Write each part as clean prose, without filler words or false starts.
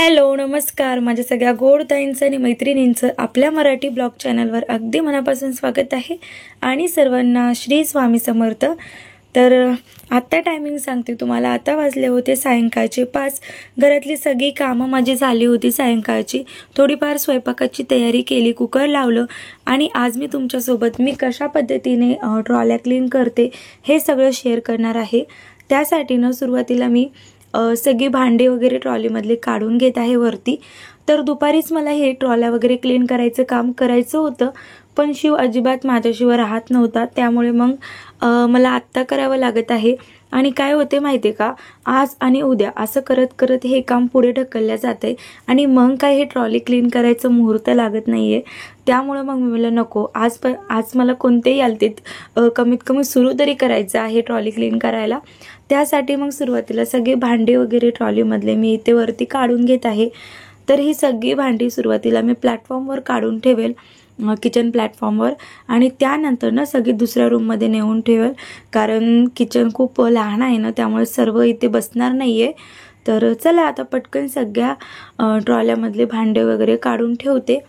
Hello नमस्कार, माझ्या सगळ्या गोड ताईंचं आणि मैत्रिणींचं आपल्या मराठी ब्लॉग चॅनलवर अगदी मनापासून स्वागत आहे आणि सर्वांना श्री स्वामी समर्थ। तर आता टायमिंग सांगते तुम्हाला। आता वाजले होते सायंकाळचे 5। घरातली सगळी कामं माझी झाली होती सायंकाळची। थोडीफार स्वयंपाकाची तयारी केली, कुकर लावलं आणि आज मी तुमच्यासोबत मी कशा पद्धतीने ट्रॉल्या क्लीन करते हे सगळं शेअर करणार आहे। त्यासाठी ना सुरुवातीला मी सगळी भांडे वगैरे ट्रॉलीमधले काढून घेत आहे वरती। तर दुपारीच मला हे ट्रॉल्या वगैरे क्लीन करायचं काम करायचं होतं, पण शिव अजिबात माझ्याशिवाय राहत नव्हता, त्यामुळे मग मला आत्ता करावं लागत आहे। आणि काय होते माहिती का, आज आणि उद्या असं करत करत हे काम पुढे ढकलल्या जाते आणि मग काय हे ट्रॉली क्लीन करायचं मुहूर्त लागत नाहीये। त्यामुळे मग मी म्हटलं नको, आज मला कोणतेही आलतीत कमीत कमी सुरू तरी करायचं आहे ट्रॉली क्लीन करायला। त्यासाठी मग सुरुवातीला सगळे भांडे वगैरे ट्रॉलीमधले मी इथे वरती काढून घेत आहे। तर ही सगळी भांडी सुरुवातीला मी प्लॅटफॉर्मवर काढून ठेवेल, किचन प्लॅटफॉर्मवर, आणि त्यानंतर ना सगळी दुसऱ्या रूममध्ये नेऊन ठेवेल, कारण किचन खूप लहान आहे ना, त्यामुळे सर्व इथे बसणार नाहीये। तर चला आता पटकन सगळ्या ट्रॉल्यामधले भांडे वगैरे काढून ठेवते।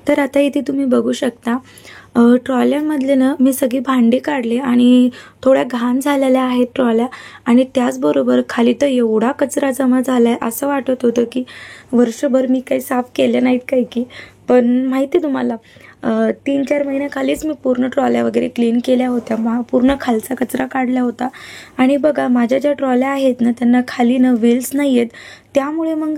तर आता इथे तुम्ही बघू शकता ट्रॉल्यामधले ना मी सगळी भांडी काढली आणि थोड्या घाण झालेल्या आहेत ट्रॉल्या, आणि त्याचबरोबर खाली तर एवढा कचरा जमा झालाय, असं वाटत होतं की वर्षभर मी काही साफ केले नाहीत काही की। पण माहिती तुम्हाला 3-4 महिन्याखालीच मी पूर्ण ट्रॉल्या वगैरे क्लीन केल्या होत्या, पूर्ण खालचा कचरा काढला होता। आणि बघा माझ्या ज्या ट्रॉल्या आहेत ना त्यांना खाली ना व्हील्स नाही आहेत, त्यामुळे मग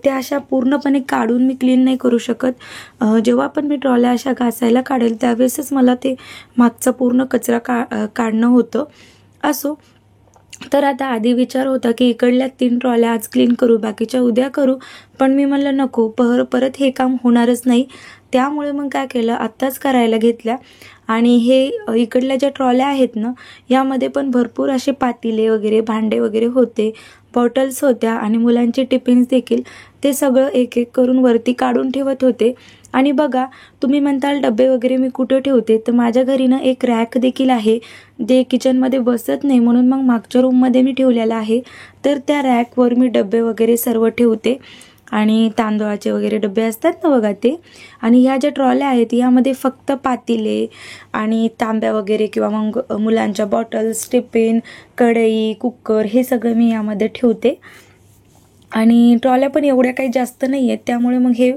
त्या अशा पूर्णपणे काढून मी क्लीन नाही करू शकत। जेव्हा पण मी ट्रॉल्या अशा घासायला काढेल त्यावेळेसच मला ते मागचा पूर्ण कचरा काढणं होतं। असो, तर आता आधी विचार होता की इकडल्या 3 ट्रॉल्या आज क्लीन करू, बाकीच्या उद्या करू, पण मी म्हणलं नको, परत हे काम होणारच नाही। त्यामुळे मग काय केलं, आत्ताच करायला घेतल्या। आणि हे इकडल्या ज्या ट्रॉल्या आहेत ना यामध्ये पण भरपूर असे पातिले वगैरे भांडे वगैरे होते, बॉटल्स होत्या आणि मुलांचे टिफिन्स देखील, ते सगळं एक एक करून वरती काढून ठेवत होते। आणि बघा तुम्ही म्हणताल डबे वगैरे मी कुठे ठेवते, तर माझ्या घरी ना एक रॅक देखील आहे जे किचनमध्ये बसत नाही, म्हणून मग मागच्या रूममध्ये मी ठेवलेला आहे। तर त्या रॅकवर मी डबे वगैरे सर्व ठेवते आणि तांदूळाचे वगैरे डबे असतात ना बघा ते। आणि ह्या ज्या ट्रॉल्या आहेत यामध्ये फक्त पातिले आणि तांब्या वगैरे किंवा मग मुलांच्या बॉटल्स, टिफिन, कढई, कुकर हे सगळं मी यामध्ये ठेवते। आणि ट्रॉल्या पण एवढ्या काही जास्त नाही आहेत, त्यामुळे मग हे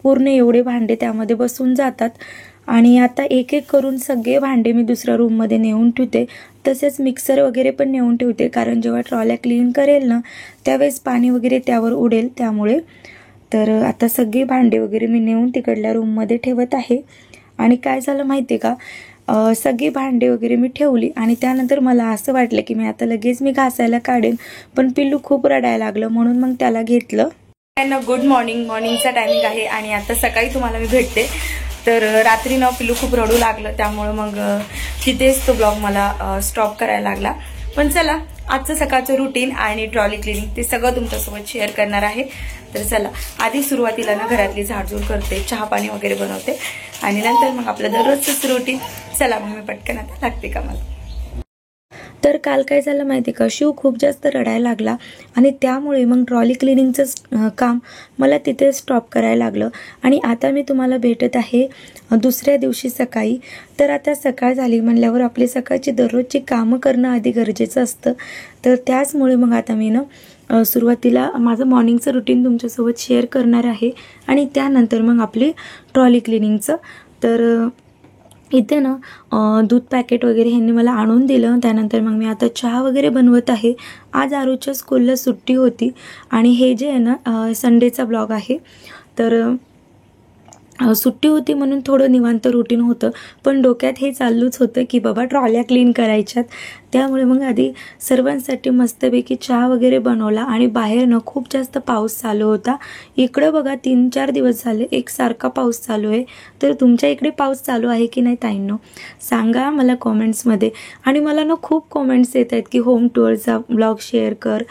पूर्ण एवढे भांडे त्यामध्ये बसून जातात। आणि आता एक एक करून सगळे भांडे मी दुसऱ्या रूममध्ये नेऊन ठेवते। तसेच मिक्सर वगैरे पण नेऊन ठेवते, कारण जेव्हा ट्रॉल्या क्लीन करेल ना त्यावेळेस पाणी वगैरे त्यावर उडेल, त्यामुळे। तर आता सगळी भांडे वगैरे मी नेऊन तिकडल्या रूममध्ये ठेवत आहे। आणि काय झालं माहिती का, सगळी भांडे वगैरे मी ठेवली आणि त्यानंतर मला असं वाटलं की मी आता लगेच मी घासायला काढेन, पण पिल्लू खूप रडायला लागलं, म्हणून मग त्याला घेतलं। गुड मॉर्निंग, मॉर्निंगचा टायमिंग आहे आणि आता सकाळी तुम्हाला मी भेटते। तर रात्री ना पिल्लू खूप रडू लागलं, त्यामुळे मग तिथेच तो ब्लॉग मला स्टॉप करायला लागला। पण चला, आजचं सकाळचं रुटीन आणि ट्रॉली क्लिनिंग ते सगळं तुमच्यासोबत शेअर करणार आहे। तर चला, आधी सुरुवातीला ना घरातली झाडझूड करते, चहा पाणी वगैरे बनवते आणि नंतर मग आपलं दररोजचं रुटीन। चला मग मी पटकन आता लागते कामाला। तर काल काय झालं माहिती का, शिव खूप जास्त रडायला लागला आणि त्यामुळे मग ट्रॉली क्लिनिंगचं काम मला तिथे स्टॉप करायला लागलं। आणि आता मी तुम्हाला भेटत आहे दुसऱ्या दिवशी सकाळी। तर आता सकाळ झाली म्हणल्यावर आपली सकाळची दररोजची कामं करणं आधी गरजेचं असतं। तर त्याचमुळे मग आता मी ना सुरुवातीला माझं मॉर्निंगचं रुटीन तुमच्यासोबत शेअर करणार आहे आणि त्यानंतर मग आपली ट्रॉली क्लिनिंगचं। तर इथे ना दूध पॅकेट वगैरे ह्यांनी मला आणून दिलं, त्यानंतर मग मी आता चहा वगैरे बनवत आहे। आज आरूच्या स्कूलला सुट्टी होती आणि हे जे आहे ना संडेचा ब्लॉग आहे, तर सुट्टी होती म्हणून थोडं निवांत रुटीन होतं, पण डोक्यात हे चालूच होतं की बाबा ट्रॉल्या क्लीन करायच्यात। त्यामुळे मग आधी सर्वांसाठी मस्तपैकी चहा वगैरे बनवला आणि बाहेर ना खूप जास्त पाऊस चालू होता। इकडं बघा 3-4 दिवस झाले एकसारखा पाऊस चालू आहे। तर तुमच्या इकडे पाऊस चालू आहे की नाही ताईंनो, सांगा मला कॉमेंट्समध्ये। आणि मला ना खूप कॉमेंट्स येत आहेत की होम टूरचा ब्लॉग शेअर कर,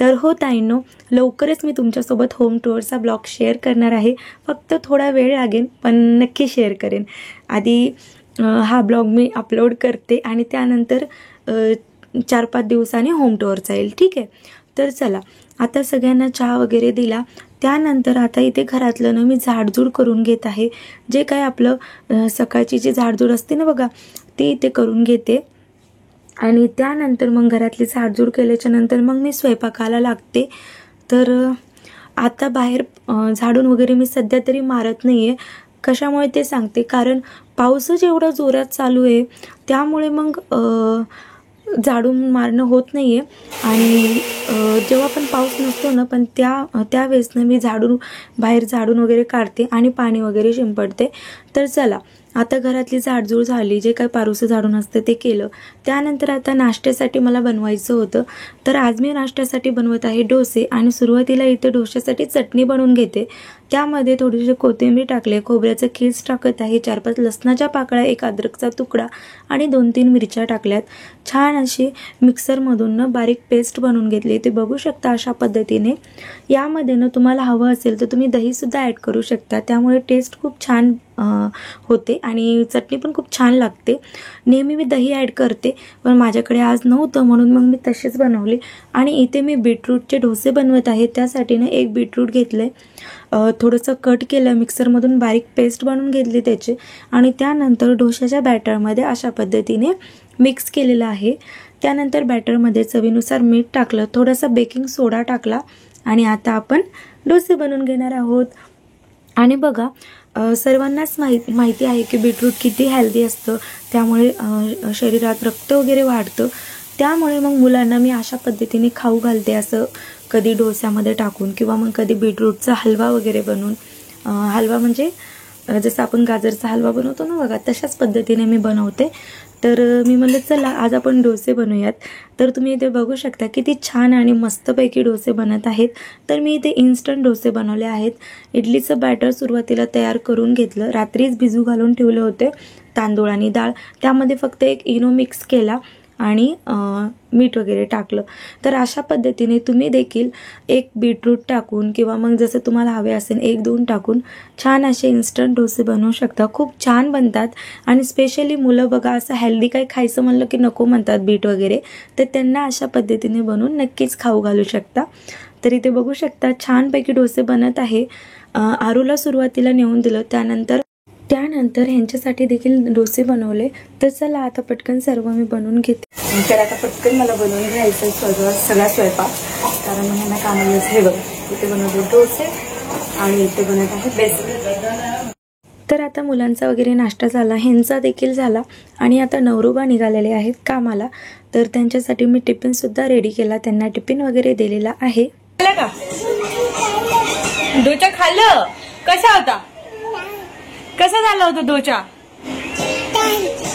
तर हो ताईंनो, लवकरच मी तुमच्यासोबत होम टूरचा ब्लॉग शेअर करणार आहे. फक्त थोडा वेळ लागेल, पण नक्की शेअर करेन. आधी हा ब्लॉग मी अपलोड करते आणि त्यानंतर 4-5 दिवसांनी होम टूरचा येईल, ठीक आहे. तर चला, आता सगळ्यांना चहा वगैरे दिला. त्यानंतर आता इथे घरातलं ना मी झाडझूड करून घेत आहे. जे काय आपलं सकाळची जी झाडझूड असते ना बघा, ती इथे करून घेते. आणि त्यानंतर मग घरातली झाडझूड केल्याच्या नंतर मग मी स्वयंपाकाला लागते. तर आता बाहेर झाडून वगैरे मी सध्या तरी मारत नाही आहे. कशामुळे ते सांगते, कारण पाऊसच एवढा जोरात चालू आहे, त्यामुळे मग झाडून मारणं होत नाही आहे. आणि जेव्हा पण पाऊस नसतो ना, पण त्यावेळेसनं मी बाहेर झाडून वगैरे काढते आणि पाणी वगैरे शिंपडते. तर चला, आता घरातली झाडझूड झाली, जे काय पारूचं झाडून असतं ते केलं. त्यानंतर आता नाश्त्यासाठी मला बनवायचं होतं. तर आज मी नाश्त्यासाठी बनवत आहे डोसे. आणि सुरुवातीला इथे डोश्यासाठी चटणी बनवून घेते. त्यामध्ये थोडीशी कोथिंबीर टाकले, खोबऱ्याचं खीस टाकत आहे, 4-5 लसणाच्या पाकळ्या, 1 अद्रकचा तुकडा आणि 2-3 मिरच्या टाकल्यात. छान अशी मिक्सरमधून ना बारीक पेस्ट बनवून घेतली. ते बघू शकता अशा पद्धतीने. यामध्ये ना तुम्हाला हवं असेल तर तुम्ही दहीसुद्धा ॲड करू शकता, त्यामुळे टेस्ट खूप छान होते आणि चटणी पण खूप छान लागते. नेहमी मी दही ॲड करते, पण माझ्याकडे आज नव्हतं म्हणून मग मी तसेच बनवले. आणि इथे मी बीटरूटचे डोसे बनवत आहे. त्यासाठी ना 1 बीटरूट घेतलं आहे, थोडंसं कट केलं, मिक्सरमधून बारीक पेस्ट बनवून घेतली त्याची. आणि त्यानंतर डोशाच्या बॅटरमध्ये अशा पद्धतीने मिक्स केलेलं आहे. त्यानंतर बॅटरमध्ये चवीनुसार मीठ टाकलं, थोडासा बेकिंग सोडा टाकला आणि आता आपण डोसे बनवून घेणार आहोत. आणि बघा, सर्वांनाच माहिती आहे की बीटरूट किती हेल्दी असतं, त्यामुळे शरीरात रक्त वगैरे वाढतं. त्यामुळे मग मुलांना मी अशा पद्धतीने खाऊ घालते, असं कधी डोस्यामध्ये टाकून किंवा मग कधी बीटरूटचा हलवा वगैरे बनवून. हलवा म्हणजे जसं आपण गाजरचा हलवा बनवतो ना बघा, तशाच पद्धतीने मी बनवते. तर मी म्हणलं चला आज आपण डोसे बनवूयात. तर तुम्ही इथे बघू शकता किती छान आणि मस्तपैकी डोसे बनत आहेत. तर मी इथे इन्स्टंट डोसे बनवले आहेत. इडलीचं बॅटर सुरुवातीला तयार करून घेतलं, रात्रीच भिजू घालून ठेवले होते तांदूळ आणि डाळ. त्यामध्ये फक्त 1 इनो मिक्स केला आणि मीठ वगैरे टाकलं. तर अशा पद्धतीने तुम्ही देखील 1 बीटरूट टाकून किंवा मग जसं तुम्हाला हवे असेल 1-2 टाकून छान असे इन्स्टंट डोसे बनवू शकता. खूप छान बनतात. आणि स्पेशली मुलं बघा, असं हेल्दी काही खायचं म्हणलं की नको म्हणतात बीट वगैरे, तर त्यांना अशा पद्धतीने बनवून नक्कीच खाऊ घालू शकता. तर इथे बघू शकता छानपैकी डोसे बनत आहे. आरूला सुरुवातीला नेऊन दिलं, त्यानंतर ह्यांच्यासाठी देखील डोसे बनवले. तर चला आता पटकन सर्व मी बनवून घेते. तर आता पटकन मला बनवून घ्यायचं सगळा स्वयंपाक, कारण ह्यांना कामाला हे बघ, इथे बनवतो डोसे आणि इथे बनवत आहे बेसन. तर आता मुलांचा वगैरे नाश्ता झाला, ह्यांचा देखील झाला आणि आता नवरोबा निघालेले आहेत कामाला. तर त्यांच्यासाठी मी टिफिनसुद्धा रेडी केला, त्यांना टिफिन वगैरे दिलेला आहे. डोचा खाल्लं, कसा होता? कसा झाला होता डोचा?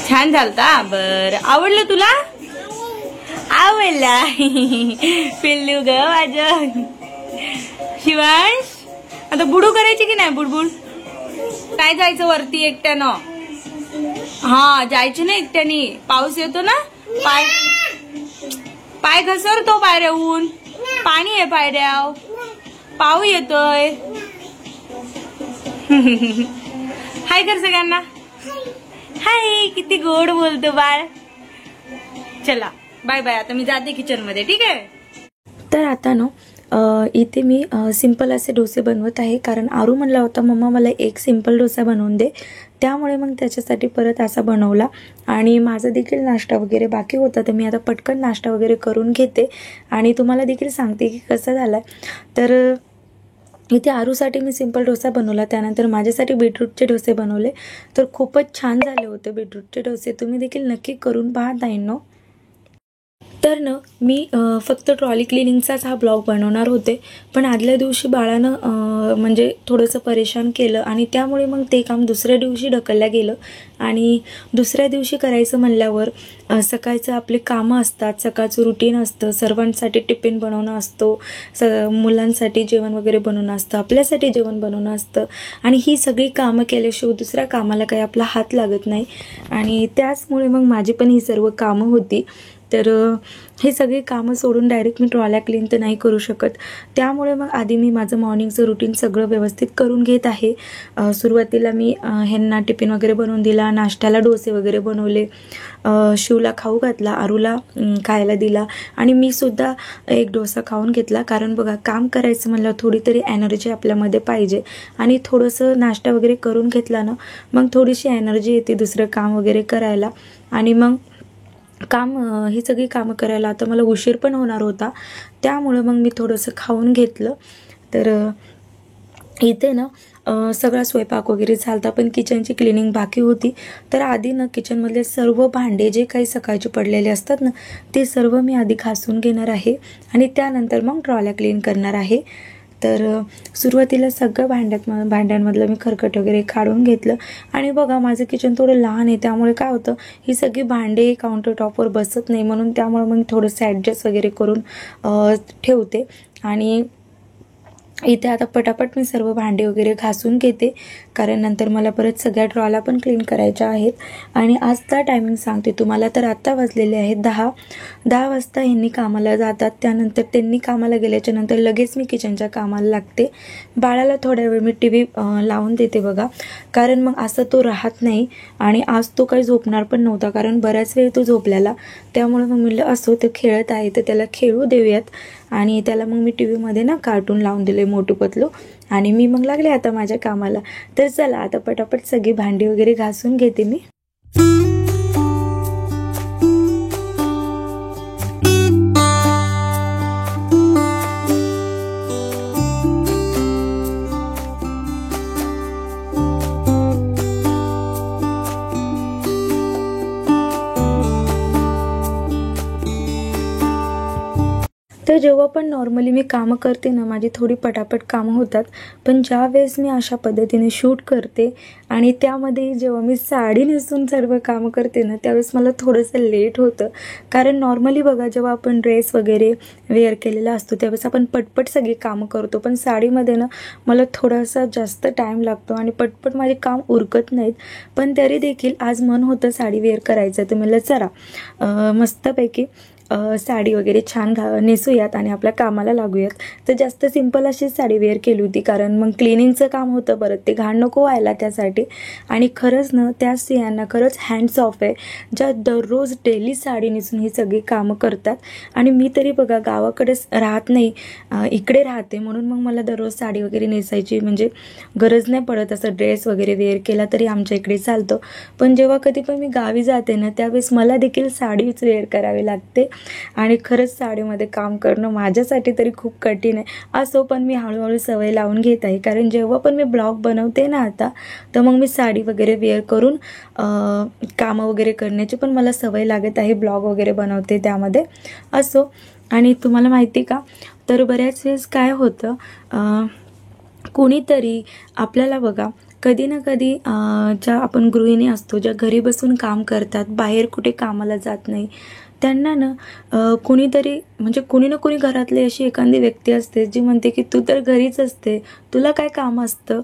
छान झालता. बरं, आवडलं तुला? आवडला. पिल्लू ग माझं. शिवांश, आता बुडू करायची की नाही? बुडबुड काय जायचं वरती एकट्यानं? हा, जायचं ना एकट्यानी, पाऊस येतो ना, पाय घसरतो पायऱ्याहून, पाणी आहे पायऱ्याव, पाऊ येतोय. हाय कर सगळ्यांना. हाय, किती गोड बोलतो बाळ. चला बाय बाय, आता मी जाते किचन मध्ये, ठीक आहे. तर आता ना इथे मी सिंपल असे डोसे बनवत आहे, कारण आरू म्हणला होता मम्मा मला 1 सिंपल डोसा बनवून दे. त्यामुळे मग त्याच्यासाठी परत असा बनवला. आणि माझा देखील नाश्ता वगैरे बाकी होता, तर मी आता पटकन नाश्ता वगैरे करून घेते आणि तुम्हाला देखील सांगते की कसा झाला. तर इथे आरूसाठी मी सिंपल डोसा बनवला, त्यानंतर माझ्यासाठी बीटरूटचे डोसे बनवले. तर खूपच छान झाले होते बीटरूटचे डोसे. तुम्ही देखील नक्की करून पहा ताईंनो. तर ना मी फक्त ट्रॉली क्लिनिंगचाच हा ब्लॉग बनवणार होते, पण आदल्या दिवशी बाळानं म्हणजे थोडंसं परेशान केलं आणि त्यामुळे मग ते काम दुसऱ्या दिवशी ढकललं गेलं. आणि दुसऱ्या दिवशी करायचं म्हणल्यावर सकाळचं आपली कामं असतात, सकाळचं रुटीन असतं, सर्वांसाठी टिफिन बनवणं असतो, मुलांसाठी जेवण वगैरे बनवणं असतं, आपल्यासाठी जेवण बनवणं असतं. आणि ही सगळी कामं केल्याशिवाय दुसऱ्या कामाला काही आपला हात लागत नाही. आणि त्याचमुळे मग माझी पण ही सर्व कामं होती. तर हे सगळे कामं सोडून डायरेक्ट मी ट्रॉल्या क्लीन तर नाही करू शकत. त्यामुळे मग आधी मी माझं मॉर्निंगचं रुटीन सगळं व्यवस्थित करून घेत आहे. सुरुवातीला मी ह्यांना टिफिन वगैरे बनवून दिला, नाश्त्याला डोसे वगैरे बनवले, शिवला खाऊ घातला, आरूला खायला दिला आणि मी सुद्धा एक डोसा खाऊन घेतला. कारण बघा, काम करायचं म्हणलं थोडी तरी एनर्जी आपल्यामध्ये पाहिजे आणि थोडंसं नाश्ता वगैरे करून घेतला ना, मग थोडीशी एनर्जी येते दुसरं काम वगैरे करायला. आणि मग ही सगळी कामं करायला आता मला उशीर पण होणार होता, त्यामुळं मग मी थोडंसं खाऊन घेतलं. तर इथे ना सगळा स्वयंपाक वगैरे झालता, पण किचनची क्लिनिंग बाकी होती. तर आधी ना किचनमधले सर्व भांडे जे काही सकाळचे पडलेले असतात ना, ते सर्व मी आधी घासून घेणार आहे आणि त्यानंतर मग ट्रॉल्या क्लीन करणार आहे. तर सुरुवातीला सगळं भांड्यांमधलं मी खरकट वगैरे काढून घेतलं. आणि बघा, माझं किचन थोडं लहान आहे, त्यामुळे काय होतं, ही सगळी भांडे काउंटर टॉपवर बसत नाही, म्हणून त्यामुळे मग थोडंसं ॲडजस्ट वगैरे करून ठेवते. आणि इथे आता पटापट मी सर्व भांडे वगैरे घासून घेते, कारण नंतर मला परत सगळ्या ट्रॉल्या पण क्लीन करायच्या आहेत. आणि आजचा टायमिंग सांगते तुम्हाला, तर आत्ता वाजलेले आहेत 10 वाजता ह्यांनी कामाला जातात. त्यानंतर त्यांनी कामाला गेल्याच्या नंतर लगेच मी किचनच्या कामाला लागते. बाळाला थोड्या वेळ मी TV लावून देते बघा, कारण मग असं तो राहत नाही. आणि आज तो काही झोपणार पण नव्हता, कारण बराच वेळ तो झोपलेला. त्यामुळे मग म्हटलं असो, तो खेळत आहे तर त्याला खेळू देऊयात. आणि त्याला मग मी TV ना कार्टून लावून दिले, मोटू पतलू. आणि मी मग लागले आता माझ्या कामाला. तर चला आता पटापट सगळी भांडी वगैरे घासून घेते मी. तर जेव्हा पण नॉर्मली मी कामं करते ना, माझी थोडी पटापट कामं होतात. पण ज्या वेळेस मी अशा पद्धतीने शूट करते आणि त्यामध्ये जेव्हा मी साडी नेसून सर्व कामं करते ना, त्यावेळेस मला थोडंसं लेट होतं. कारण नॉर्मली बघा, जेव्हा आपण ड्रेस वगैरे वेअर केलेला असतो त्यावेळेस आपण पटपट सगळी कामं करतो, पण साडीमध्ये ना मला थोडासा जास्त टाईम लागतो आणि पटपट माझे काम उरकत नाहीत. पण तरी देखील आज मन होतं साडी वेअर करायचं, तर म्हणलं चला मस्तपैकी साडी वगैरे छान नेसूयात आणि आपल्या कामाला लागूयात. तर जास्त सिंपल अशी साडी वेअर केली होती, कारण मग क्लिनिंगचं काम होतं, परत ते घाण नको व्हायला त्यासाठी. आणि खरंच ना, त्या स्त्रियांना खरंच हँड्स ऑफ आहे, ज्या दररोज डेली साडी नेसून ही सगळी कामं करतात. आणि मी तरी बघा गावाकडेच राहत नाही, इकडे राहते, म्हणून मग मला दररोज साडी वगैरे नेसायची म्हणजे गरज नाही पडत. असं ड्रेस वगैरे वेअर केला तरी आमच्या इकडे चालतं. पण जेव्हा कधी पण मी गावी जाते ना, त्यावेळेस मला देखील साडीच वेअर करावी लागते. आणि खरंच साडीमध्ये काम करणं माझ्यासाठी तरी खूप कठीण आहे. असो, पण मी हळूहळू सवय लावून घेत आहे, कारण जेव्हा पण मी ब्लॉग बनवते ना आता, तर मग मी साडी वगैरे वेअर करून कामं वगैरे करण्याची पण मला सवय लागत आहे. ब्लॉग वगैरे बनवते त्यामध्ये. असो, आणि तुम्हाला माहिती का, तर बऱ्याच वेळेस काय होतं, कोणीतरी आपल्याला बघा कधी ना कधी ज्या आपण गृहिणी असतो, ज्या घरी बसून काम करतात, बाहेर कुठे कामाला जात नाही, त्यांना ना कुणीतरी म्हणजे कुणी ना कुणी घरातली अशी एखादी व्यक्ती असते जी म्हणते की तू तर घरीच असते, तुला काय काम असतं.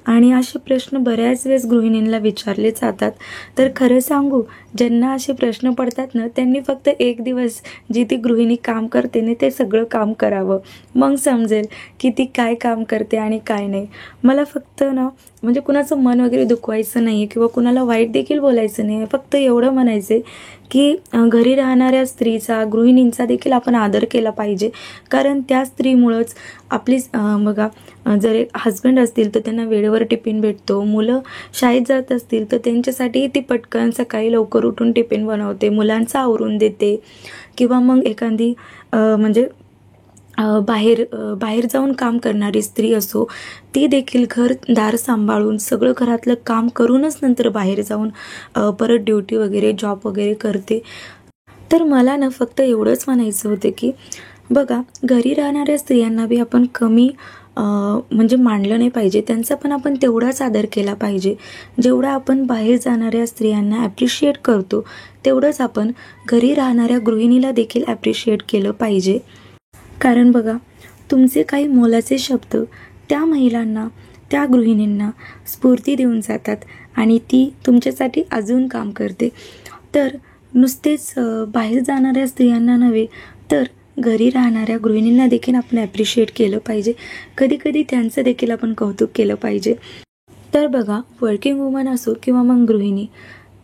आणि असे प्रश्न बऱ्याच वेळेस गृहिणींना विचारले जातात. तर खरं सांगू, ज्यांना असे प्रश्न पडतात ना, त्यांनी फक्त एक दिवस जी ती गृहिणी काम करते ना, ते सगळं काम करावं, मग समजेल की ती काय काम करते आणि काय नाही. मला फक्त ना म्हणजे कुणाचं मन वगैरे दुखवायचं नाही आहे किंवा कुणाला वाईट देखील बोलायचं नाही आहे. फक्त एवढं म्हणायचं आहे की घरी राहणाऱ्या स्त्रीचा, गृहिणींचा देखील आपण आदर केला पाहिजे. कारण त्या स्त्रीमुळंच आपली बघा, जर एक हजबंड असतील तर त्यांना वेळेवर टिफिन भेटतो, मुलं शाळेत जात असतील तर त्यांच्यासाठी ती पटकन सकाळी लवकर उठून टिफिन बनवते, मुलांचं आवरून देते. किंवा मग एखादी म्हणजे बाहेर जाऊन काम करणारी स्त्री असो, ती देखील दार सांभाळून सगळं घरातलं काम करूनच नंतर बाहेर जाऊन परत ड्युटी वगैरे जॉब वगैरे करते. तर मला ना फक्त एवढंच म्हणायचं होतं की बघा, घरी राहणाऱ्या स्त्रियांना बी आपण कमी म्हणजे मानलं नाही पाहिजे, त्यांचा पण आपण तेवढाच आदर केला पाहिजे. जेवढा आपण बाहेर जाणाऱ्या स्त्रियांना ॲप्रिशिएट करतो, तेवढंच आपण घरी राहणाऱ्या गृहिणीला देखील ॲप्रिशिएट केलं पाहिजे. कारण बघा, तुमचे काही मोलाचे शब्द त्या महिलांना, त्या गृहिणींना स्फूर्ती देऊन जातात आणि ती तुमच्यासाठी अजून काम करते. तर नुसतेच बाहेर जाणाऱ्या स्त्रियांना नव्हे तर घरी राहणाऱ्या गृहिणींना देखील आपण ॲप्रिशिएट केलं पाहिजे. कधी कधी त्यांचं देखील आपण कौतुक केलं पाहिजे. तर बघा, वर्किंग वुमन असो किंवा मग गृहिणी,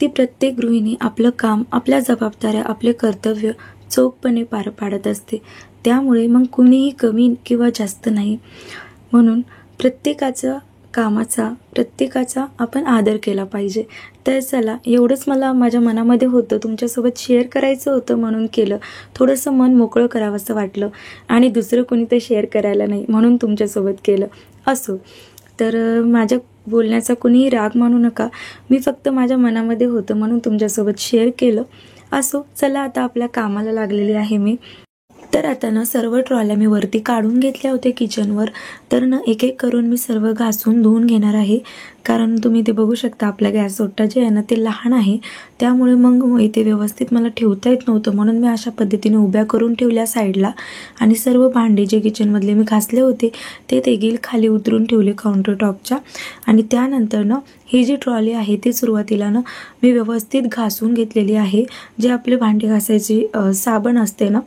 ती प्रत्येक गृहिणी आपलं काम, आपल्या जबाबदाऱ्या, आपले कर्तव्य चोखपणे पार पाडत असते. त्यामुळे मग कुणीही कमी किंवा जास्त नाही. म्हणून प्रत्येकाचा कामाचा, प्रत्येकाचा आपण आदर केला पाहिजे. तर चला, एवढंच मला माझ्या मनामध्ये होतं, तुमच्यासोबत शेअर करायचं होतं म्हणून केलं. थोडंसं मन मोकळं करावंसं वाटलं आणि दुसरं कोणी तर शेअर करायला नाही म्हणून तुमच्यासोबत केलं. असो, तर माझ्या बोलण्याचा कुणीही राग मानू नका. मी फक्त माझ्या मनामध्ये होतं म्हणून तुमच्यासोबत शेअर केलं. असो, चला आता आपल्या कामाला लागलेली आहे मी. तर आता ना सर्व ट्रॉल्या मी वरती काढून घेतल्या होत्या किचनवर. तर ना एक एक करून मी सर्व घासून धुवून घेणार आहे. कारण तुम्ही ते बघू शकता, आपला गॅस ओटा जे आहे ना ते लहान आहे. त्यामुळे मग इथे व्यवस्थित मला ठेवता येत नव्हतं, म्हणून मी अशा पद्धतीने उभ्या करून ठेवल्या साईडला. आणि सर्व भांडे जे किचनमधले मी घासले होते ते देखील खाली उतरून ठेवले काउंटर टॉपच्या. आणि त्यानंतर ना ही जी ट्रॉली आहे ती सुरुवातीला ना मी व्यवस्थित घासून घेतलेली आहे. जे आपले भांडे घासायची साबण असते ना,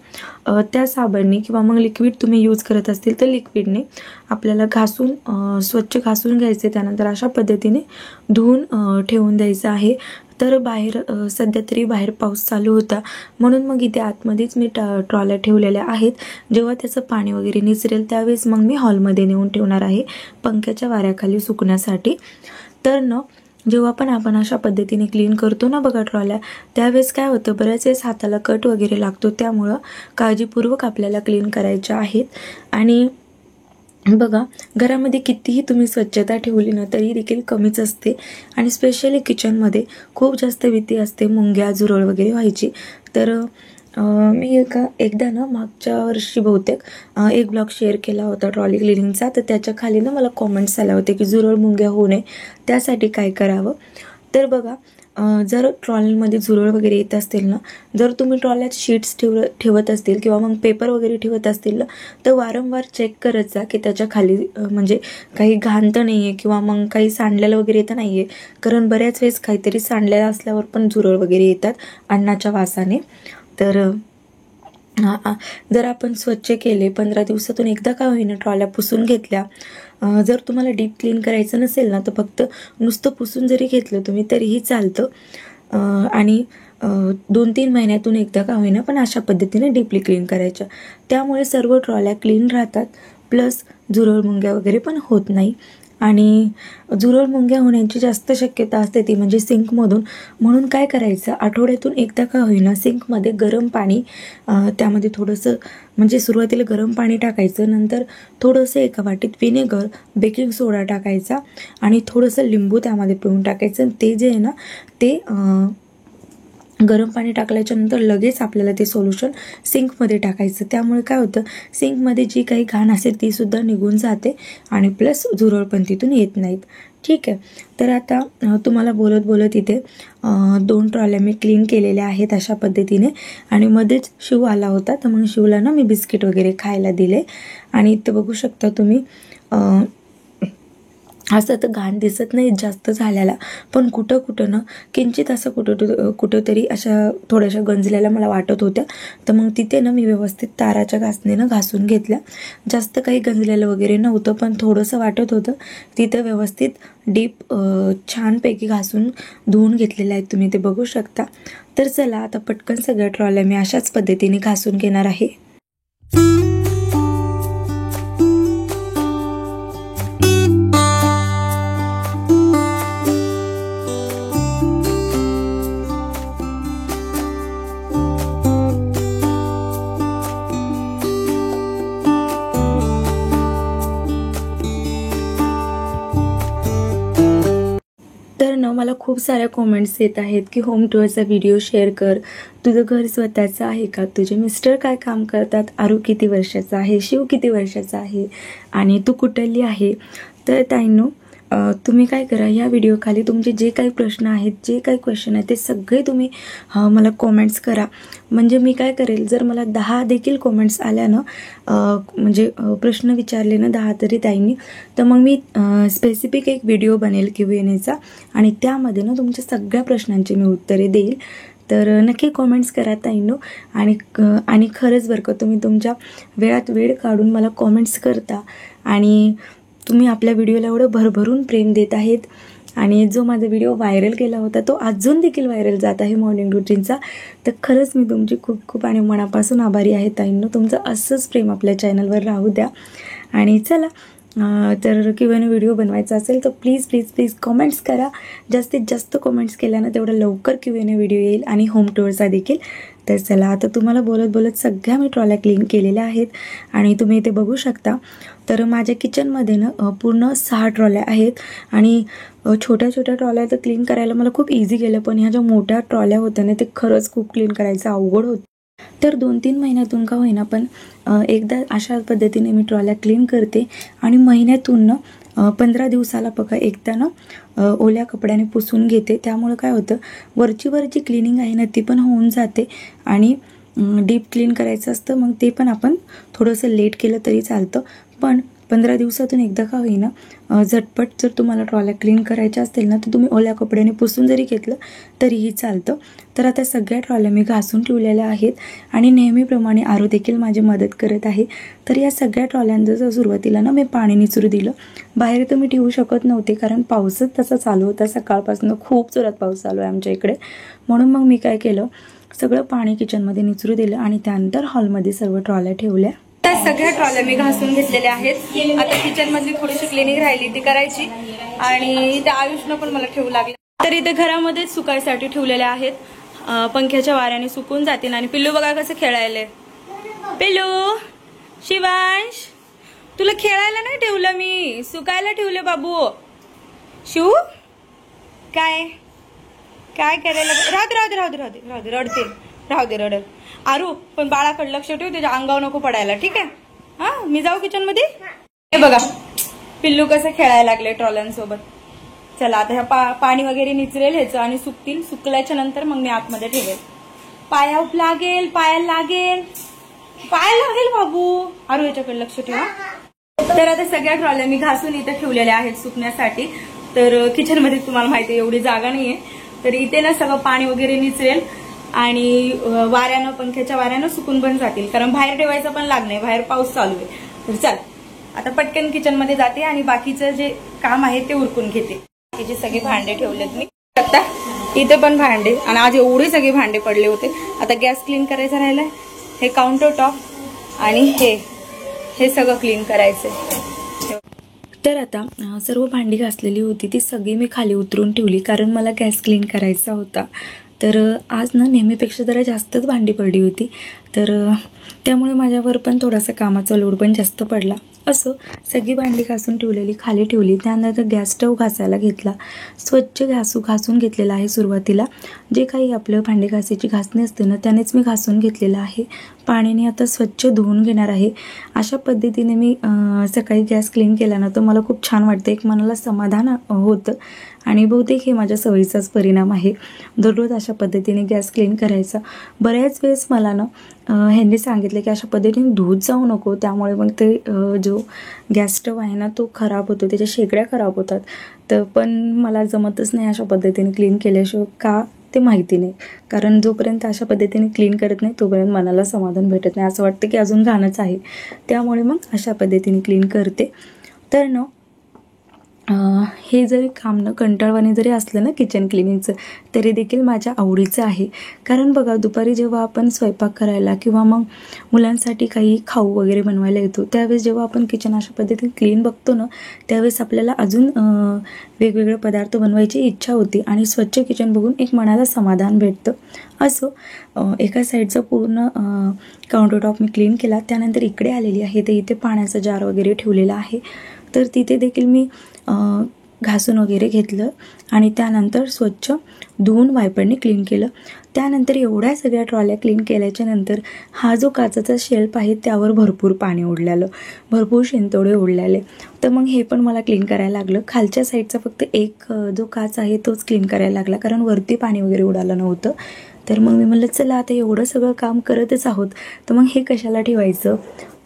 त्या साबणने किंवा मग लिक्विड तुम्ही यूज करत असतील तर लिक्विडने आपल्याला घासून स्वच्छ घासून घ्यायचे. त्यानंतर अशा पद्धतीने धुवून ठेवून द्यायचं आहे. तर बाहेर सध्या तरी बाहेर पाऊस चालू होता, म्हणून मग इथे आतमध्येच मी ट्रॉल्या ठेवलेल्या आहेत. जेव्हा त्याचं पाणी वगैरे निसरेल त्यावेळेस मग मी हॉलमध्ये नेऊन ठेवणार आहे पंख्याच्या वाऱ्याखाली सुकण्यासाठी. तर न जेव्हा पण आपण अशा पद्धतीने क्लीन करतो ना बघा ट्रॉल्या, त्यावेळेस काय होतं, बऱ्याच वेळेस हाताला कट वगैरे लागतो. त्यामुळं काळजीपूर्वक आपल्याला क्लीन करायच्या आहेत. आणि बघा, घरामध्ये कितीही तुम्ही स्वच्छता ठेवली ना तरी देखील कमीच असते. आणि स्पेशली किचनमध्ये खूप जास्त भीती असते मुंग्या झुरळ वगैरे व्हायची. तर मी एकदा ना मागच्या वर्षी बहुतेक एक ब्लॉग शेअर केला होता ट्रॉली क्लिनिंगचा. तर त्याच्या खाली ना मला कॉमेंट्स आले होते की झुरळ मुंग्या होऊ नये त्यासाठी काय करावं. तर बघा, जर ट्रॉलीमध्ये झुरळ वगैरे येत असतील ना, जर तुम्ही ट्रॉल्यात शीट्स ठेवत असतील किंवा मग पेपर वगैरे ठेवत असतील ना, तर वारंवार चेक करत जा की त्याच्या खाली म्हणजे काही घाण तर नाही आहे किंवा मग काही सांडलेलं वगैरे तर नाही आहे. कारण बऱ्याच वेळेस काहीतरी सांडलेलं असल्यावर पण झुरळ वगैरे येतात अन्नाच्या वासाने. तर जर आपण स्वच्छ केले, 15 दिवसातून एकदा का होईना ट्रॉल्या पुसून घेतल्या. जर तुम्हाला डीप क्लीन करायचं नसेल ना तर फक्त नुसतं पुसून जरी घेतलं तुम्ही तरीही चालतं. आणि 2-3 महिन्यातून एकदा का होईना पण अशा पद्धतीने डीपली क्लीन करायच्या. त्यामुळे सर्व ट्रॉल्या क्लीन राहतात, प्लस झुरळ मुंग्या वगैरे पण होत नाही. आणि झुरळ मुंग्या होण्याची जास्त शक्यता असते ती म्हणजे सिंकमधून. म्हणून काय करायचं, आठवड्यातून एकदा का होईना सिंकमध्ये गरम पाणी, त्यामध्ये थोडंसं म्हणजे सुरुवातीला गरम पाणी टाकायचं, नंतर थोडंसं एका वाटीत व्हिनेगर, बेकिंग सोडा टाकायचा आणि थोडंसं लिंबू त्यामध्ये पिळून टाकायचं. ते जे आहे ना ते गरम पाणी टाकल्याच्या नंतर लगेच आपल्याला ते सोल्युशन सिंकमध्ये टाकायचं. त्यामुळे काय होतं, सिंकमध्ये जी काही घाण असेल ती सुद्धा निघून जाते आणि प्लस झुरळ पण तिथून येत नाहीत. ठीक आहे. तर आता तुम्हाला बोलत बोलत इथे 2 ट्रॉल्या मी क्लीन केलेल्या आहेत अशा पद्धतीने. आणि मध्येच शिव आला होता, तर मग शिवला ना मी बिस्किट वगैरे खायला दिले. आणि इथं बघू शकता तुम्ही, असं तर घाण दिसत नाही जास्त झालेला, पण कुठं कुठं ना किंचित असं कुठंतरी अशा थोड्याशा गंजलेल्या मला वाटत होत्या. तर मग तिथे ना मी व्यवस्थित ताराच्या घासणीनं घासून घेतल्या. जास्त काही गंजलेलं वगैरे नव्हतं, पण थोडंसं वाटत होतं. तिथं व्यवस्थित डीप छानपैकी घासून धुवून घेतलेलं आहे, तुम्ही ते बघू शकता. तर चला आता पटकन सगळ्या ट्रॉल्या मी अशाच पद्धतीने घासून घेणार आहे. तर ना मला खूप साऱ्या कॉमेंट्स येत आहेत की होम टूरचा व्हिडिओ शेअर कर, तुझं घर स्वतःचं आहे का, तुझे मिस्टर काय काम करतात, आरू किती वर्षाचा आहे, शिव किती वर्षाचा आहे आणि तू कुठली आहे. तर ताईंनो, तुम्ही काय करा, या व्हिडिओ खाली तुमचे जे काही प्रश्न आहेत, जे काही क्वेश्चन आहेत ते सगळे तुम्ही मला कॉमेंट्स करा. म्हणजे मी काय करेल, जर मला 10 देखील कॉमेंट्स आल्या ना, म्हणजे प्रश्न विचारले ना 10 तरी ताईंनी, तर मग मी स्पेसिफिक एक व्हिडिओ बनेल Q&Aचा आणि त्यामध्ये ना तुमच्या सगळ्या प्रश्नांची मी उत्तरे देईल. तर नक्की कॉमेंट्स करा ताईंनो. आणि खरंच बरं का, तुम्ही तुमच्या वेळात वेळ काढून मला कॉमेंट्स करता आणि तुम्ही आपल्या व्हिडिओला एवढं भरभरून प्रेम देत आहेत. आणि जो माझा व्हिडिओ व्हायरल केला होता तो अजून देखील व्हायरल जात आहे मॉर्निंग रुटीनचा. तर खरंच मी तुमची खूप खूप आणि मनापासून आभारी आहे ताईंनो. तुमचं असंच प्रेम आपल्या चॅनलवर राहू द्या. आणि चला, तर Q&A व्हिडिओ बनवायचा असेल तर प्लीज प्लीज प्लीज कॉमेंट्स करा. जास्तीत जास्त कॉमेंट्स केल्यानं तेवढं लवकर Q&A व्हिडिओ येईल आणि होम टूरचा देखील. तर चला, आता तुम्हाला बोलत बोलत सगळ्या मी ट्रॉल्या क्लीन केलेल्या आहेत आणि तुम्ही इथे बघू शकता. तर माझ्या किचनमध्ये ना पूर्ण 6 ट्रॉल्या आहेत आणि छोट्या छोट्या ट्रॉल्या तर क्लीन करायला मला खूप इझी गेलं, पण ह्या ज्या मोठ्या ट्रॉल्या होत्या ना ते खरंच खूप क्लीन करायचं अवघड होतं. तर 2-3 महिन्यातून का होईना पण एकदा अशा पद्धतीने मी ट्रॉल्या क्लीन करते आणि महिन्यातून ना 15 दिवसाला बघा एकदा ना ओल्या कपड्याने पुसून घेते. त्यामुळे काय होतं, वरची क्लिनिंग आहे ना ती पण होऊन जाते आणि डीप क्लीन करायचं असतं, मग ते पण आपण थोडंसं लेट केलं तरी चालतं. पण 15 दिवसातून एकदा का होईना झटपट जर तुम्हाला ट्रॉल्या क्लीन करायच्या असतील ना तर तुम्ही ओल्या कपड्याने पुसून जरी घेतलं तरीही चालतं. तर आता सगळ्या ट्रॉल्या मी घासून ठेवलेल्या आहेत आणि नेहमीप्रमाणे आरू देखील माझी मदत करत आहे. तर या सगळ्या ट्रॉल्यांचं सुरुवातीला ना मी पाणी निचरू दिलं. बाहेर तर मी ठेवू शकत नव्हते कारण पाऊसच तसा चालू होता. सकाळपासून खूप जोरात पाऊस चालू आहे आमच्या इकडे. म्हणून मग मी काय केलं, सगळं पाणी किचनमध्ये निचरू दिलं आणि त्यानंतर हॉलमध्ये सर्व ट्रॉल्या ठेवल्या. त्या सगळ्या ट्रॉल्या मी घासून घेतलेल्या आहेत. आता किचन मधली थोडीशी क्लिनिंग राहिली ती करायची आणि त्या आयुषनं पण मला ठेवू लागले. तर इथे घरामध्येच सुकायसाठी ठेवलेल्या आहेत. पंख्याच्या वाऱ्याने सुकून जातील. आणि पिल्लू बघा कसं खेळायले. पिल्लू, शिवांश, तुला खेळायला नाही ठेवलं मी, सुकायला ठेवले बाबू. शिव काय काय करायला, राहू दे रडल. आरू पण बाळाकडे लक्ष ठेव, त्याच्या अंगावर नको पडायला, ठीक आहे? हा, मी जाऊ किचन मध्ये. हे बघा पिल्लू कसं खेळायला लागले ट्रॉल्यांसोबत. चला आता ह्या पाणी वगैरे निचरेल ह्याचं आणि सुकतील. सुकल्याच्या नंतर मग मी आतमध्ये ठेवेल. पायाला लागेल बाबू. आरू याच्याकडे लक्ष ठेवा. तर आता सगळ्या ट्रॉल्या मी घासून इथे ठेवलेल्या आहेत सुकण्यासाठी. तर किचन मध्ये तुम्हाला माहिती आहे एवढी जागा नाहीये, तर इथे ना सगळं पाणी वगैरे निचरेल आणि वाऱ्यानं, पंख्याच्या वाऱ्यानं सुकून पण जातील, कारण बाहेर ठेवायचं पण लाग नाही, बाहेर पाऊस चालू आहे. तर चल आता पटकन किचन मध्ये जाते आणि बाकीचं जे काम आहे ते उरकून घेते. बाकीचे सगळे भांडे ठेवलेत मी. आता इथे पण भांडे, आणि आज एवढे सगळे भांडे पडले होते. आता गॅस क्लीन करायचा राहिलाय, हे काउंटर टॉप आणि हे सगळं क्लीन करायचंय. तर आता सर्व भांडी घासलेली होती ती सगळी मी खाली उतरून ठेवली कारण मला गॅस क्लीन करायचा होता. तर आज ना नेहमीपेक्षा जरा जास्तच भांडी पडली होती, तर त्यामुळे माझ्यावर पण थोडासा कामाचा लोड पण जास्त पडला. असो, सगळी भांडी घासून ठेवलेली खाली ठेवली. त्यानंतर गॅस स्टव घासायला घेतला. स्वच्छ घासून घेतलेला आहे. सुरुवातीला जे काही आपलं भांडी घासायची घासणी असते ना त्यानेच मी घासून घेतलेलं आहे. पाण्याने आता स्वच्छ धुवून घेणार आहे. अशा पद्धतीने मी सकाळी गॅस क्लीन केला ना तर मला खूप छान वाटतं, एक मनाला समाधान होतं आणि बहुतेक हे माझ्या सवयीचाच परिणाम आहे दररोज अशा पद्धतीने गॅस क्लीन करायचा. बऱ्याच वेळेस मला ना ह्यांनी सांगितलं की अशा पद्धतीने धुत जाऊ नको, त्यामुळे मग ते जो गॅस स्टव आहे ना तो खराब होतो, त्याच्या शेगड्या खराब होतात. तर पण मला जमतच नाही अशा पद्धतीने क्लीन केल्याशिवाय, का ते माहिती नाही, कारण जोपर्यंत अशा पद्धतीने क्लीन करत नाही तोपर्यंत मनाला समाधान भेटत नाही. असं वाटतं की अजून घाणच आहे, त्यामुळे मग अशा पद्धतीने क्लीन करते. तर ना हे जरी काम न कंटाळवाणे जरी असलं ना किचन क्लिनिंगचं, तरी देखील माझ्या आवडीचं आहे. कारण बघा दुपारी जेव्हा आपण स्वयंपाक करायला किंवा मग मुलांसाठी काही खाऊ वगैरे बनवायला येतो, त्यावेळेस जेव्हा आपण किचन अशा पद्धतीने क्लीन बघतो ना त्यावेळेस आपल्याला अजून वेगवेगळे पदार्थ बनवायची इच्छा होती आणि स्वच्छ किचन बघून एक मनाला समाधान भेटतं. असो, एका साईडचा पूर्ण काउंटर टॉप मी क्लीन केला. त्यानंतर इकडे आलेली आहे, तर इथे पाण्याचा जार वगैरे ठेवलेला आहे, तर तिथे देखील मी घासून वगैरे घेतलं आणि त्यानंतर स्वच्छ धुवून वायपरने क्लीन केलं. त्यानंतर एवढ्या सगळ्या ट्रॉल्या क्लीन केल्याच्या नंतर हा जो काचेचा शेल्फ आहे त्यावर भरपूर पाणी उडलेलं, भरपूर शिंतोडे उडलेले. तर मग हे पण मला क्लीन करायला लागलं. खालच्या साईडचा फक्त एक जो काच आहे तोच क्लीन करायला लागला, कारण वरती पाणी वगैरे उडालं नव्हतं. तर मग मी म्हणलं चला आता एवढं सगळं काम करतच आहोत तर मग हे कशाला ठेवायचं.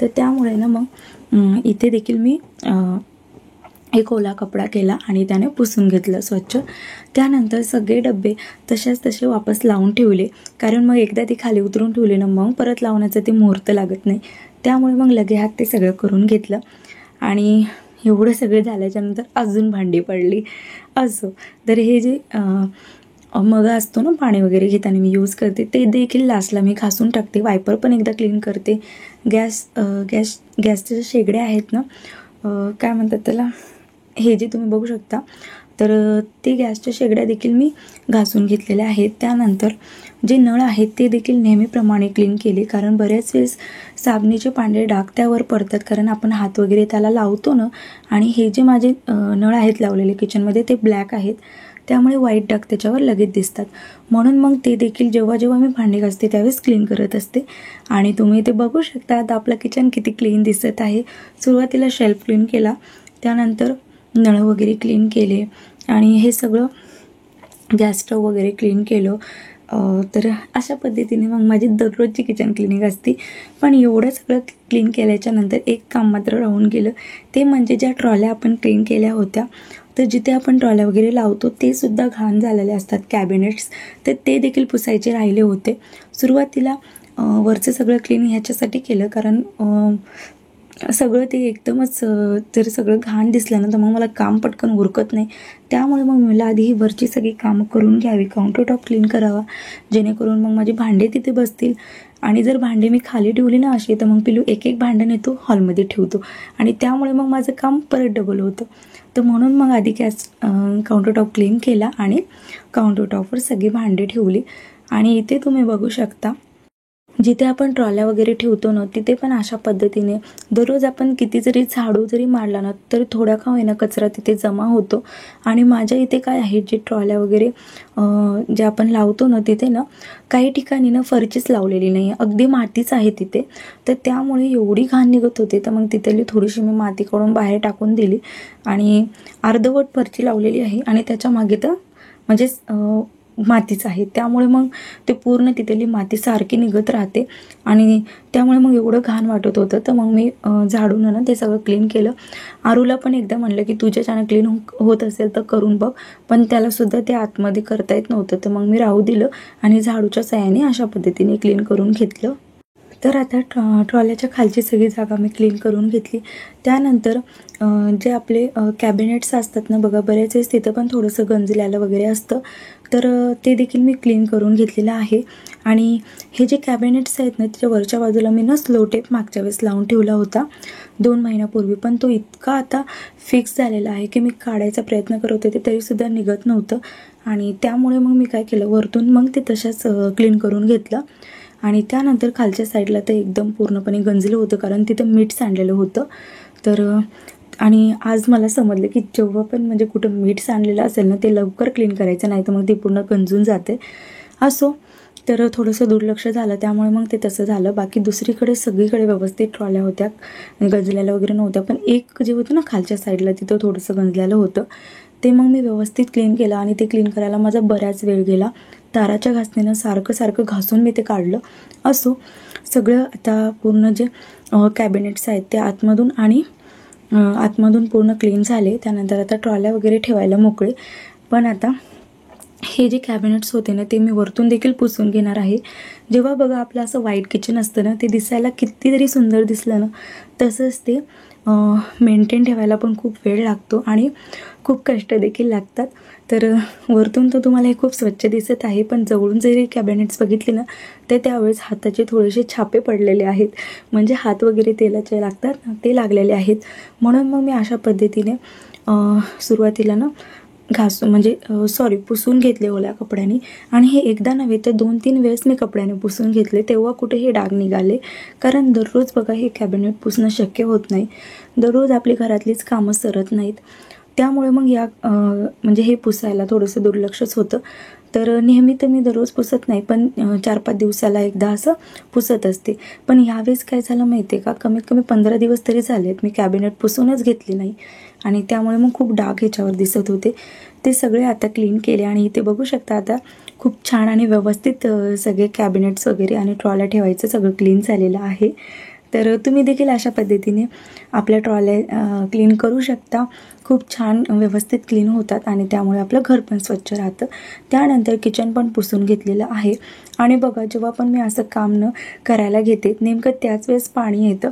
तर त्यामुळे ना मग इथे देखील मी एक ओला कपडा केला आणि त्याने पुसून घेतलं स्वच्छ. त्यानंतर सगळे डबे तशाच तसे वापस लावून ठेवले, कारण मग एकदा ती खाली उतरून ठेवली ना मग परत लावण्याचं ते मुहूर्त लागत नाही. त्यामुळे मग लगे हात ते सगळं करून घेतलं. आणि एवढं सगळं झाल्याच्यानंतर अजून भांडी पडली. असो, तर हे जे मग असतो ना पाणी वगैरे घेताना मी यूज करते, ते देखील लास्टला मी घासून टाकते. वायपर पण एकदा क्लीन करते. गॅसच्या शेगड्या आहेत ना, काय म्हणतात त्याला, हे जे तुम्ही बघू शकता, तर ते गॅसच्या शेगड्या देखील मी घासून घेतलेल्या आहेत. त्यानंतर जे नळ आहेत ते देखील नेहमीप्रमाणे क्लीन केले, कारण बऱ्याच वेळेस साबणीचे पांढरे डाग त्यावर पडतात, कारण आपण हात वगैरे त्याला लावतो ना. आणि हे जे माझे नळ आहेत लावलेले किचनमध्ये ते ब्लॅक आहेत, त्यामुळे व्हाईट डाग त्याच्यावर लगेच दिसतात. म्हणून मग ते देखील जेव्हा जेव्हा मी भांडी घासते त्यावेळेस क्लीन करत असते. आणि तुम्ही ते बघू शकता आता आपलं किचन किती क्लीन दिसत आहे. सुरुवातीला शेल्फ क्लीन केला, त्यानंतर नळ वगैरे क्लीन केले आणि हे सगळं गॅस स्टव वगैरे क्लीन केलं. तर अशा पद्धतीने मग माझी दररोजची किचन क्लिनिंग असते. पण एवढं सगळं क्लीन केल्याच्या नंतर एक काम मात्र राहून गेलं, ते म्हणजे ज्या ट्रॉल्या आपण क्लीन केल्या होत्या, तर जिथे आपण ट्रॉल्या वगैरे लावतो ते सुद्धा घाण झालेले असतात कॅबिनेट्स, तर ते देखील पुसायचे राहिले होते. सुरुवातीला वरचं सगळं क्लीन ह्याच्यासाठी केलं, कारण सगळं ते एकदमच जर सगळं घाण दिसलं ना तर मग मला काम पटकन उरकत नाही. त्यामुळे मग मला आधी ही वरची सगळी कामं करून घ्यावी, काउंटर टॉप क्लीन करावा, जेणेकरून मग माझे भांडे तिथे बसतील. आणि जर भांडे मी खाली ठेवली ना अशी, तर मग पिलू एक एक भांडं नेतो हॉलमध्ये ठेवतो आणि त्यामुळे मग माझं काम परत डबल होतं. तर म्हणून मग आधी काउंटर टॉप क्लीन केला आणि काउंटर टॉपवर सगळी भांडे ठेवली. आणि इथे तुम्ही बघू शकता, जिथे आपण ट्रॉल्या वगैरे ठेवतो ना तिथे पण अशा पद्धतीने दररोज आपण किती जरी झाडू जरी मारला ना तर थोडा का होईना कचरा तिथे जमा होतो. आणि माझ्या इथे काय आहे, जे ट्रॉल्या वगैरे जे आपण लावतो ना तिथे ना काही ठिकाणी ना फरचीच लावलेली नाही आहे, अगदी मातीच आहे तिथे. तर त्यामुळे एवढी घाण निघत होते, तर मग तिथली थोडीशी मी माती काढून बाहेर टाकून दिली आणि अर्धवट फरची लावलेली आहे आणि त्याच्या मागे तर म्हणजेच मातीच आहे. त्यामुळे मग ते पूर्ण तिथली माती सारखी निघत राहते आणि त्यामुळे मग एवढं घाण वाटत होतं. तर मग मी झाडून ना ते सगळं क्लीन केलं. आरूला पण एकदा म्हणलं की तुझ्याच्यानं क्लीन होत असेल तर करून बघ, पण त्याला सुद्धा ते आतमध्ये करता येत नव्हतं. तर मग मी राहू दिलं आणि झाडूच्या साहाय्याने अशा पद्धतीने क्लीन करून घेतलं. तर आता ट्रॉल्याच्या खालची सगळी जागा मी क्लीन करून घेतली. त्यानंतर जे आपले कॅबिनेट्स असतात ना बघा, बऱ्याच वेळेस तिथं पण थोडंसं गंजलेलं वगैरे असतं, तर ते देखील मी क्लीन करून घेतलेलं आहे. आणि हे जे कॅबिनेट्स आहेत ना त्याच्या वरच्या बाजूला मी ना स्लो टेप मागच्या वेळेस लावून ठेवला होता 2 महिन्यापूर्वी, पण तो इतका आता फिक्स झालेला आहे की मी काढायचा प्रयत्न करत होते तरीसुद्धा निघत नव्हतं. आणि त्यामुळे मग मी काय केलं, वरतून मग ते तशाच क्लीन करून घेतलं. आणि त्यानंतर खालच्या साईडला तर एकदम पूर्णपणे गंजलं होतं, कारण तिथं मीठ सांडलेलं होतं. तर आणि आज मला समजलं की जेव्हा पण म्हणजे कुठं मीठ सांडलेलं असेल ना ते लवकर क्लीन करायचं, नाही तर मग ते पूर्ण गंजून जाते. असो, तर थोडंसं दुर्लक्ष झालं त्यामुळे मग ते तसं झालं. बाकी दुसरीकडे सगळीकडे व्यवस्थित ट्रॉल्या होत्या, गंजलेल्या वगैरे नव्हत्या. पण एक जे होतं ना खालच्या साईडला तिथं थोडंसं गंजलेलं होतं, ते मग मी व्यवस्थित क्लीन केलं. आणि ते क्लीन करायला माझा बराच वेळ गेला. ताराच्या घासणीनं सारखं घासून मी ते काढलं. असो, सगळं आता पूर्ण जे कॅबिनेट्स आहेत ते आतमधून पूर्ण क्लीन झाले. त्यानंतर आता ट्रॉल्या वगैरे ठेवायला मोकळे. पण आता हे जे कॅबिनेट्स होते ना ते मी वरतून देखील पुसून घेणार आहे. जेव्हा बघा आपलं असं व्हाईट किचन असतं ना ते दिसायला कितीतरी सुंदर दिसलं ना, तसंच ते मेंटेन ठेवायला पण खूप वेळ लागतो आणि खूप कष्ट देखील लागतात. तर वरतून तर तुम्हाला हे खूप स्वच्छ दिसत आहे, पण जवळून जरी कॅबिनेट्स बघितले ना तर त्यावेळेस हाताचे थोडेसे छापे पडलेले आहेत, म्हणजे हात वगैरे तेलाचे लागतात ते लागलेले आहेत. म्हणून मग मी अशा पद्धतीने सुरुवातीला ना पुसून घेतले ओल्या कपड्याने. आणि हे एकदा नव्हे तर 2-3 वेळेस मी कपड्याने पुसून घेतले, तेव्हा कुठे हे डाग निघाले. कारण दररोज बघा हे कॅबिनेट पुसणं शक्य होत नाही, दररोज आपली घरातलीच कामं सरत नाहीत. त्यामुळे मग म्हणजे हे पुसायला थोडंसं दुर्लक्षच होतं. तर नेहमी तर मी दररोज पुसत नाही, पण 4-5 दिवसाला एकदा असं पुसत असते. पण ह्यावेळेस काय झालं माहिती आहे का, कमीत कमी 15 दिवस तरी झालेत मी कॅबिनेट पुसूनच घेतली नाही. आणि त्यामुळे मग खूप डाग ह्याच्यावर दिसत होते. ते सगळे आता क्लीन केले आणि इथे बघू शकता आता खूप छान आणि व्यवस्थित सगळे कॅबिनेट्स वगैरे आणि ट्रॉल्या ठेवायचं सगळं क्लीन झालेलं आहे. तर तुम्ही देखील अशा पद्धतीने आपल्या ट्रॉल्या क्लीन करू शकता. खूप छान व्यवस्थित क्लीन होतात आणि त्यामुळे आपलं घर पण स्वच्छ राहतं. त्यानंतर किचन पण पुसून घेतलेलं आहे. आणि बघा, जेव्हा पण मी असं काम न करायला घेते नेमकं त्याच वेळेस पाणी येतं,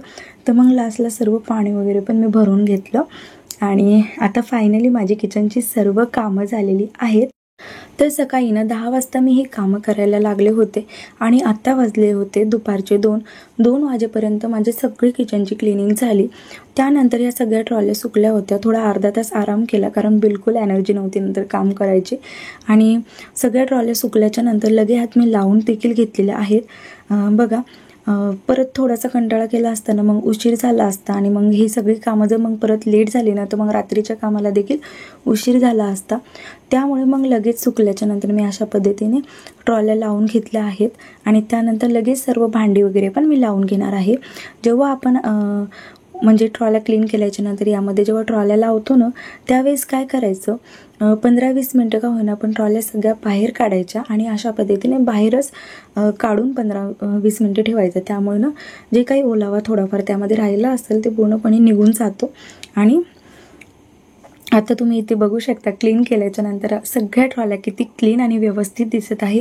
तर मग लास्टला सर्व पाणी वगैरे पण मी भरून घेतलं. आणि आता फायनली माझी किचनची सर्व कामं झालेली आहेत. तर सकाळी 10 वाजता मी ही कामं करायला लागले होते आणि आत्ता वाजले होते दुपारचे 2 वाजेपर्यंत माझी सगळी किचनची क्लिनिंग झाली. त्यानंतर या सगळ्या ट्रॉल्या सुकल्या होत्या. थोडा अर्धा तास आराम केला, कारण बिलकुल एनर्जी नव्हती नंतर काम करायची. आणि सगळ्या ट्रॉल्या सुकल्याच्या नंतर लगेच हात मी लावून देखील घेतलेले आहेत. बघा, परत थोडासा कंटाळा केला असताना मग उशीर झाला असता आणि मग ही सगळी कामं जर मग परत लेट झाली ना, तर मग रात्रीच्या कामाला देखील उशीर झाला असता. त्यामुळे मग लगेच सुकल्याच्या नंतर मी अशा पद्धतीने ट्रॉल्या लावून घेतल्या आहेत. आणि त्यानंतर लगेच सर्व भांडी वगैरे पण मी लावून घेणार आहे. जेव्हा आपण म्हणजे ट्रॉल्या क्लीन केल्याच्या नंतर यामध्ये जेव्हा ट्रॉल्या लावतो ना, त्यावेळेस काय करायचं, 15-20 मिनटं का होईना आपण ट्रॉल्या सगळ्या बाहेर काढायच्या आणि अशा पद्धतीने बाहेरच काढून 15-20 मिनटं ठेवायचं. त्यामुळे ना जे काही ओलावा थोडाफार त्यामध्ये राहिला असेल ते पूर्णपणे निघून जातो. आणि आता तुम्ही इथे बघू शकता, क्लीन केल्याच्या नंतर सगळ्या ट्रॉल्या किती क्लीन आणि व्यवस्थित दिसत आहे.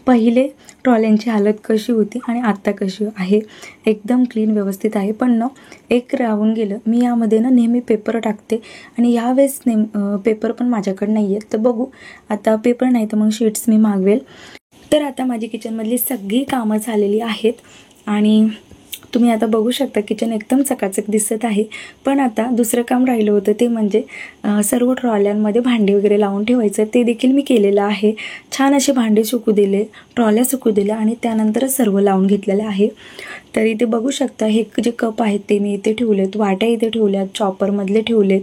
पहिले ट्रॉल्यांची हालत कशी होती आणि आत्ता कशी आहे, एकदम क्लीन व्यवस्थित आहे. पण ना एक राहून गेलं, मी यामध्ये ना नेहमी पेपर टाकते आणि यावेळेस पेपर पण माझ्याकडे नाही आहे. तर बघू, आता पेपर नाही तर मग शीट्स मी मागवेल. तर आता माझी किचनमधली सगळी कामं झालेली आहेत आणि तुम्ही आता बघू शकता किचन एकदम चकाचक दिसत आहे. पण आता दुसरं काम राहिलं होतं ते म्हणजे सर्व ट्रॉल्यांमध्ये भांडी वगैरे लावून ठेवायचं. ते देखील मी केलेलं आहे. छान असे भांडे सुकू दिले, ट्रॉल्या सुकू दिल्या आणि त्यानंतरच सर्व लावून घेतलेलं आहे. तर इथे बघू शकता, हे जे कप आहेत ते मी इथे ठेवलेत, वाट्या इथे ठेवल्यात, चॉपरमधले ठेवलेत,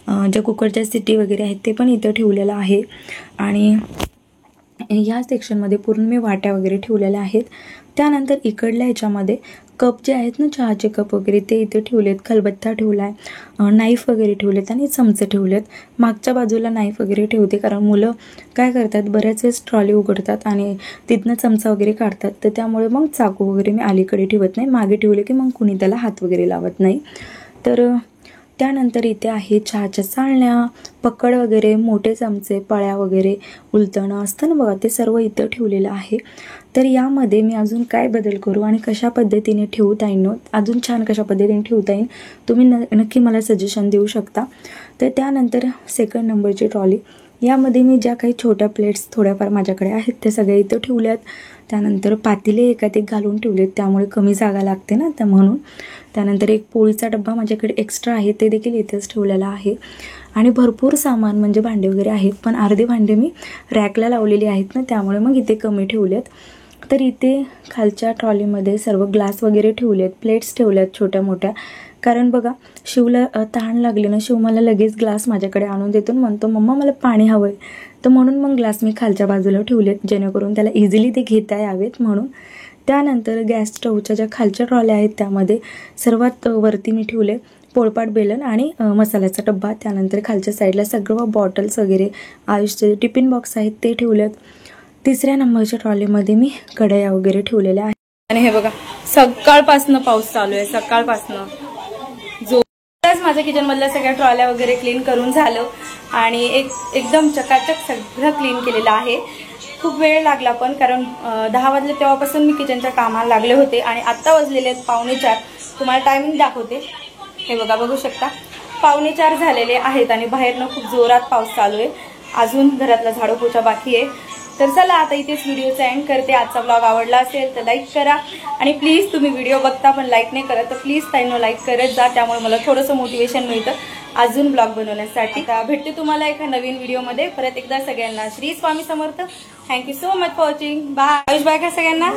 ज्या कुकरच्या सिटी वगैरे आहेत ते पण इथं ठेवलेलं आहे. आणि ह्या सेक्शनमध्ये पूर्ण मी वाट्या वगैरे ठेवलेल्या आहेत. त्यानंतर इकडल्या ह्याच्यामध्ये कप जे आहेत ना, चहाचे कप वगैरे ते इथे ठेवलेत, खलबत्ता ठेवला आहे, नाईफ वगैरे ठेवलेत आणि चमचे ठेवलेत. मागच्या बाजूला नाईफ वगैरे ठेवते, कारण मुलं काय करतात, बऱ्याच वेळेस ट्रॉली उघडतात आणि तिथनं चमचा वगैरे काढतात. तर त्यामुळे मग चाकू वगैरे मी अलीकडे ठेवत नाही, मागे ठेवले की मग कुणी त्याला हात वगैरे लावत नाही. तर त्यानंतर इथे आहे चहाच्या चाळण्या, पकड वगैरे, मोठे चमचे, पळ्या वगैरे, उलटणं असतं ना बघा, ते सर्व इथं ठेवलेलं आहे. तर यामध्ये मी अजून काय बदल करू आणि कशा पद्धतीने ठेवता येईल, अजून छान कशा पद्धतीने ठेवता येईल, तुम्ही नक्की मला सजेशन देऊ शकता. तर त्यानंतर सेकंड नंबरची ट्रॉली, यामध्ये मी ज्या काही छोट्या प्लेट्स थोड्याफार माझ्याकडे आहेत त्या सगळ्या इथं ठेवल्यात. त्यानंतर पातेले एकात एक घालून ठेवलेत, त्यामुळे कमी जागा लागते ना, तर म्हणून. त्यानंतर एक पोळीचा डब्बा माझ्याकडे एक्स्ट्रा आहे, ते देखील इथेच ठेवलेला आहे. आणि भरपूर सामान म्हणजे भांडे वगैरे आहेत, पण अर्धे भांडे मी रॅकला लावलेली आहेत ना, त्यामुळे मग इथे कमी ठेवलेत. तर इथे खालच्या ट्रॉलीमध्ये सर्व ग्लास वगैरे ठेवलेत, प्लेट्स ठेवल्यात छोट्या मोठ्या. कारण बघा, शिवला तहान लागली ना, शिव मला लगेच ग्लास माझ्याकडे आणून देतो, म्हणतो मम्मा मला पाणी हवं आहे. तर म्हणून मग ग्लास मी खालच्या बाजूला ठेवलेत, जेणेकरून त्याला इझिली ते घेता यावेत म्हणून. त्यानंतर गॅस स्टवच्या ज्या खालच्या ट्रॉल्या आहेत त्यामध्ये सर्वात वरती मी ठेवले पोळपाट बेलन आणि मसाल्याचा डब्बा. त्यानंतर खालच्या साईडला सगळं बॉटल्स वगैरे, आयुषचे टिफिन बॉक्स आहेत ते ठेवलेत. तिसऱ्या नंबरच्या ट्रॉलीमध्ये मी कढया वगैरे ठेवलेल्या आहेत. आणि हे बघा, सकाळपासनं पाऊस चालू आहे, सकाळपासनं माझ्या किचन मधल्या सगळ्या ट्रॉल्या वगैरे क्लीन करून झालं आणि एकदम चकाचक सगळं क्लीन केलेलं आहे. खूप वेळ लागला पण, कारण 10 वाजले तेव्हापासून मी किचनच्या कामाला लागले होते आणि आत्ता वाजलेले आहेत 3:45. तुम्हाला टायमिंग दाखवते, हे बघा, बघू शकता 3:45 झालेले आहेत आणि बाहेरनं खूप जोरात पाऊस चालू आहे. अजून घरातला झाडू पोछा बाकी आहे. तर चला आता इथेच व्हिडिओचा एंड करते. आजचा ब्लॉग आवडला असेल तर लाईक करा आणि प्लीज, तुम्ही व्हिडिओ बघता पण लाईक नाही करत तर प्लीज ताईंनो लाईक करत जा, त्यामुळे मला थोडंसं मोटिवेशन मिळतं अजून ब्लॉग बनवण्यासाठी. भेटते तुम्हाला एका नवीन व्हिडिओमध्ये. परत एकदा सगळ्यांना Shri Swami Samarth. Thank you so much for watching. Bye. Ayush bye का सगळ्यांना.